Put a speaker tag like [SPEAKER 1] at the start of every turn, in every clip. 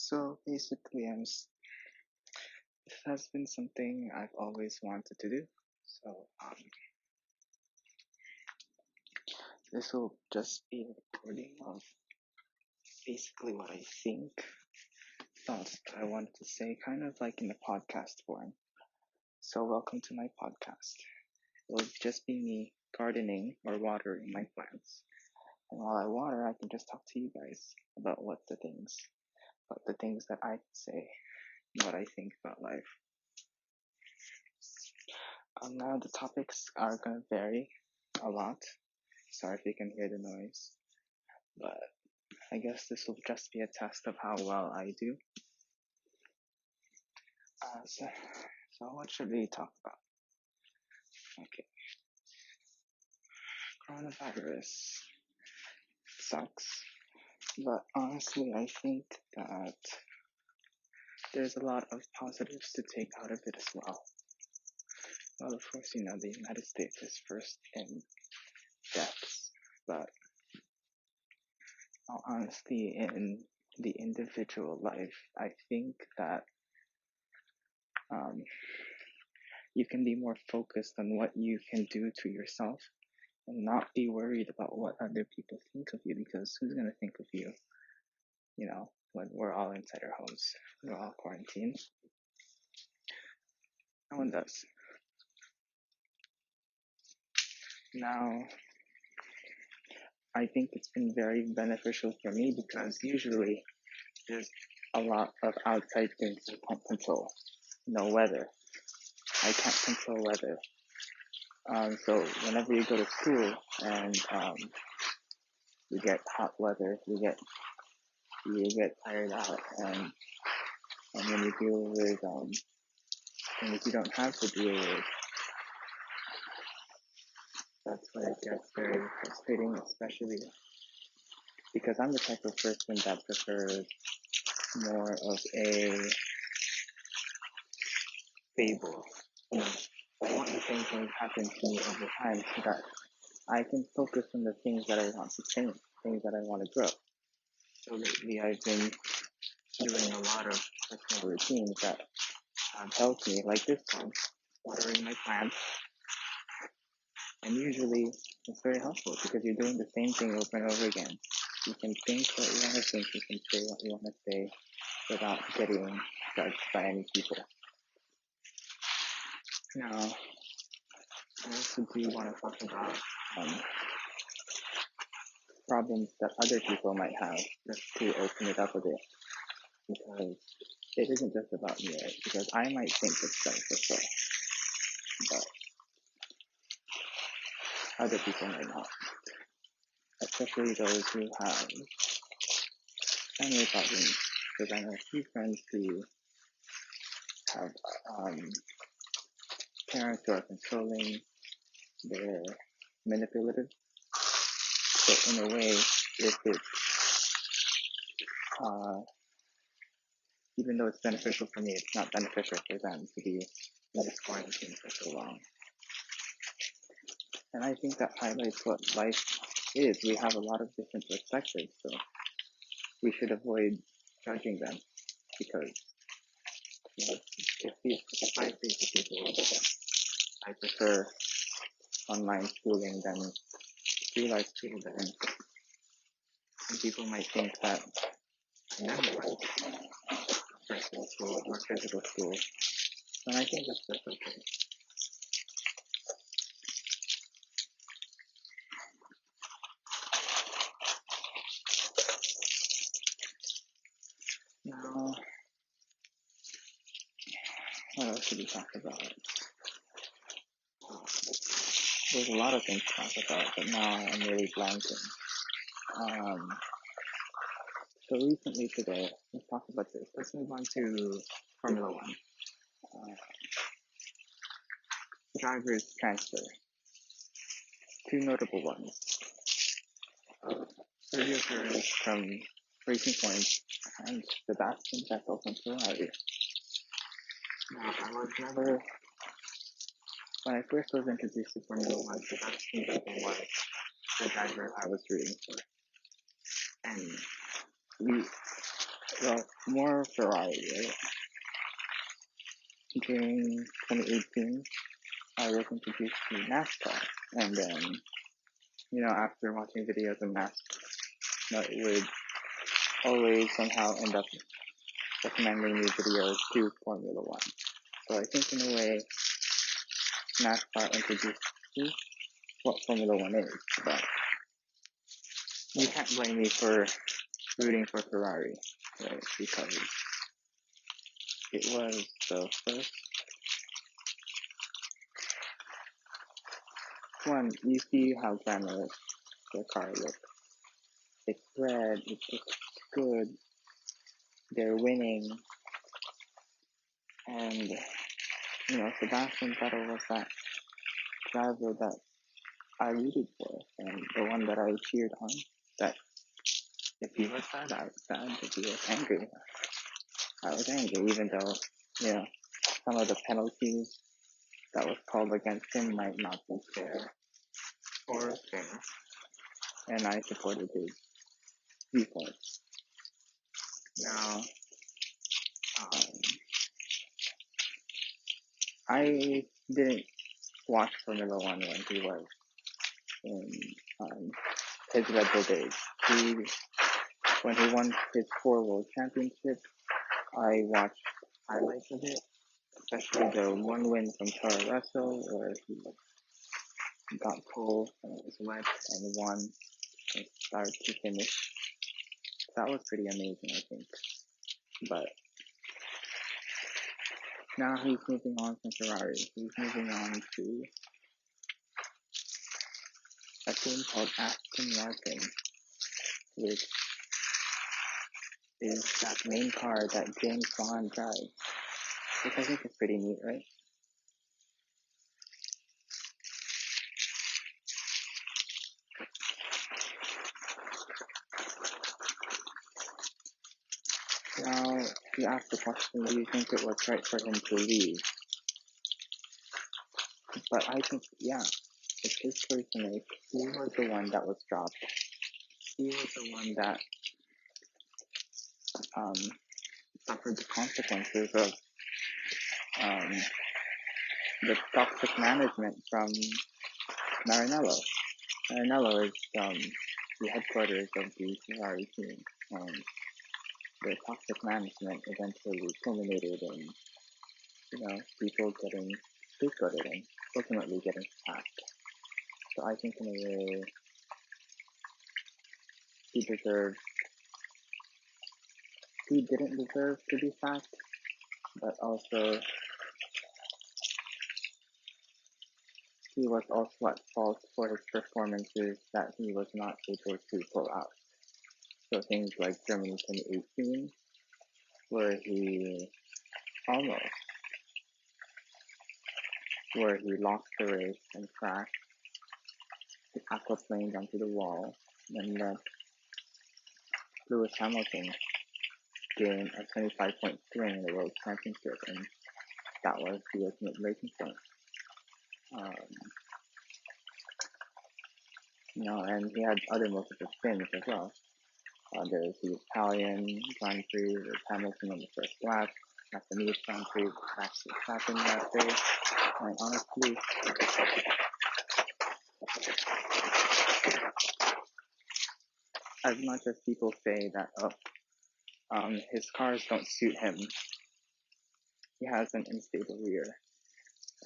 [SPEAKER 1] So basically, this has been something I've always wanted to do. So this will just be a recording of basically what I think, thoughts that I wanted to say, kind of like in the podcast form. So welcome to my podcast. It will just be me gardening or watering my plants. And while I water, I can just talk to you guys about the things that I say, what I think about life. Now the topics are gonna vary a lot. Sorry if you can hear the noise, but I guess this will just be a test of how well I do. So what should we talk about? Okay, coronavirus sucks, but honestly, I think that there's a lot of positives to take out of it as well. Well, of course, the United States is first in deaths, but honestly, in the individual life, I think that um, you can be more focused on what you can do to yourself and not be worried about what other people think of you, because who's going to think of you, when we're all inside our homes, we're all quarantined. No one does. Now, I think it's been very beneficial for me because usually there's a lot of outside things I can't control. Weather. I can't control weather. So whenever you go to school and you get hot weather, you get tired out, and when you deal with and if you don't have to deal with, that's when it gets very frustrating, especially because I'm the type of person that prefers more of a stable. I want the same thing happen to me over time so that I can focus on the things that I want to change, things that I want to grow. So lately I've been doing a lot of personal routines that have helped me, like this one, watering my plants. And usually it's very helpful because you're doing the same thing over and over again. You can think what you want to think, you can say what you want to say without getting judged by any people. Now, I also do want to talk about problems that other people might have, just to open it up a bit, because it isn't just about me, right? Because I might think it's beneficial, but other people might not, especially those who have family problems, because I know a few friends who have parents who are controlling, they're manipulative. So in a way, if it's even though it's beneficial for me, it's not beneficial for them to be in this quarantine for so long. And I think that highlights what life is. We have a lot of different perspectives, so we should avoid judging them, because if I say to people I prefer online schooling than real life school, then some people might think that I never went to virtual school or physical school, and I think that's just okay. Now, what else should we talk about? There's a lot of things to talk about, but now I'm really blanking. So recently today, let's talk about this. Let's move on to Formula One. Drivers transfer. Two notable ones. Sergio Perez from Racing Point and Sebastian Vettel from Ferrari. Now, when I first was introduced to Formula One, Sebastian Vettel was the driver I was rooting for. And Well, more Ferrari, right? During 2018, I was introduced to NASCAR, and then, after watching videos of NASCAR, it would always somehow end up recommending me videos to Formula One. So I think in a way, NASCAR introduced me what Formula One is, but you can't blame me for rooting for Ferrari, right? Because it was the first one. You see how glamorous the car looks. It's red, it looks good, they're winning, and, Sebastian Vettel was that driver that I rooted for, and the one that I cheered on. That if he was sad, I was sad. If he was angry, I was angry, even though, some of the penalties that was called against him might not be fair or fair, and I supported his viewpoint. Now, um, I didn't watch Formula One when he was in his Red Bull days. When he won his 4 World Championships, I watched highlights of it, especially the one win from Toro Rosso, where he got pole and it was wet and won from start to finish. That was pretty amazing, I think. But now he's moving on from Ferrari. He's moving on to a team called Aston Martin, which is that main car that James Bond drives, which I think is pretty neat, right? Now, you asked the question, do you think it was right for him to leave? But I think, yeah, it's his choice to make. He was the one that was dropped. He was the one that suffered the consequences of the toxic management from Maranello. Maranello is the headquarters of the Ferrari team, and the toxic management eventually culminated in, people getting scapegoated and ultimately getting sacked. So I think in a way, he didn't deserve to be sacked, but also he was also at fault for his performances that he was not able to pull out. So things like Germany 2018, where he lost the race and crashed the aquaplane onto the wall, and let Lewis Hamilton gain a 25-point swing in the World Championship, and that was the ultimate breaking point. And he had other multiple spins as well. There's the Italian Grand Prix with Hamilton on the first lap, Japanese Grand Prix, Max Verstappen that day, and honestly, as much as people say that his cars don't suit him, he has an unstable rear.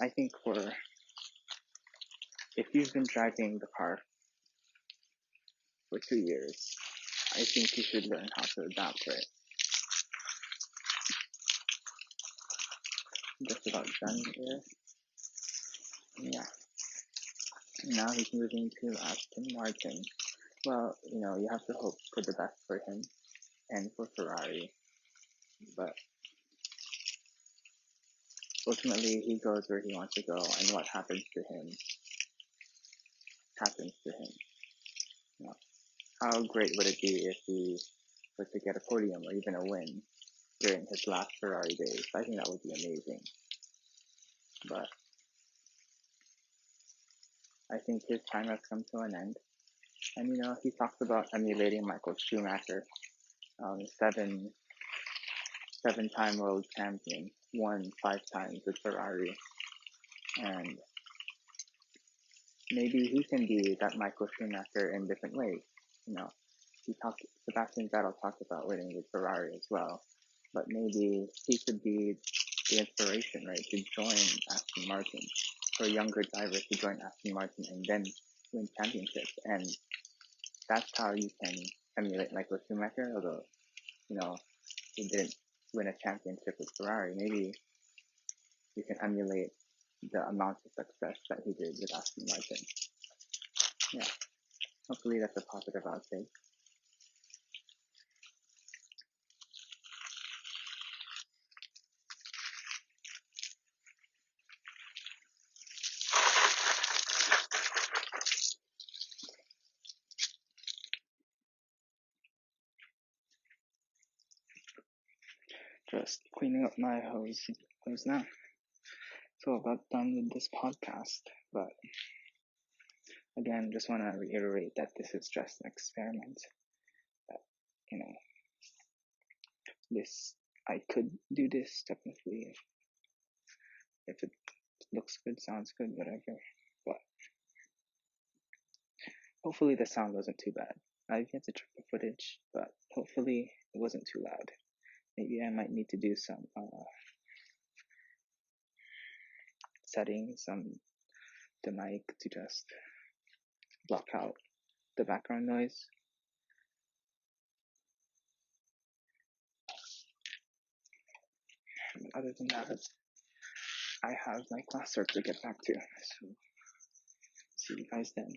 [SPEAKER 1] I think if you've been driving the car for 2 years, I think you should learn how to adapt to it. Just about done here. Yeah. Now he's moving to Aston Martin. Well, you have to hope for the best for him and for Ferrari. But ultimately, he goes where he wants to go, and what happens to him happens to him. How great would it be if he was to get a podium or even a win during his last Ferrari days? I think that would be amazing. But I think his time has come to an end. And, he talks about emulating Michael Schumacher, 7 seven-time world champion, won 5 times with Ferrari, and maybe he can be that Michael Schumacher in different ways. You know, Sebastian Vettel talked about winning with Ferrari as well, but maybe he could be the inspiration, right, to join Aston Martin, for younger drivers to join Aston Martin and then win championships. And that's how you can emulate Michael Schumacher, although, he didn't win a championship with Ferrari. Maybe you can emulate the amount of success that he did with Aston Martin. Yeah, hopefully that's a positive outtake. Just cleaning up my hose now. So about done with this podcast, but again, just want to reiterate that this is just an experiment. That, you know, I could do this technically if it looks good, sounds good, whatever. But hopefully the sound wasn't too bad. I've yet to check the footage, but hopefully it wasn't too loud. Maybe I might need to do some settings on the mic to just block out the background noise. But other than that, I have my class work to get back to. So see you guys then.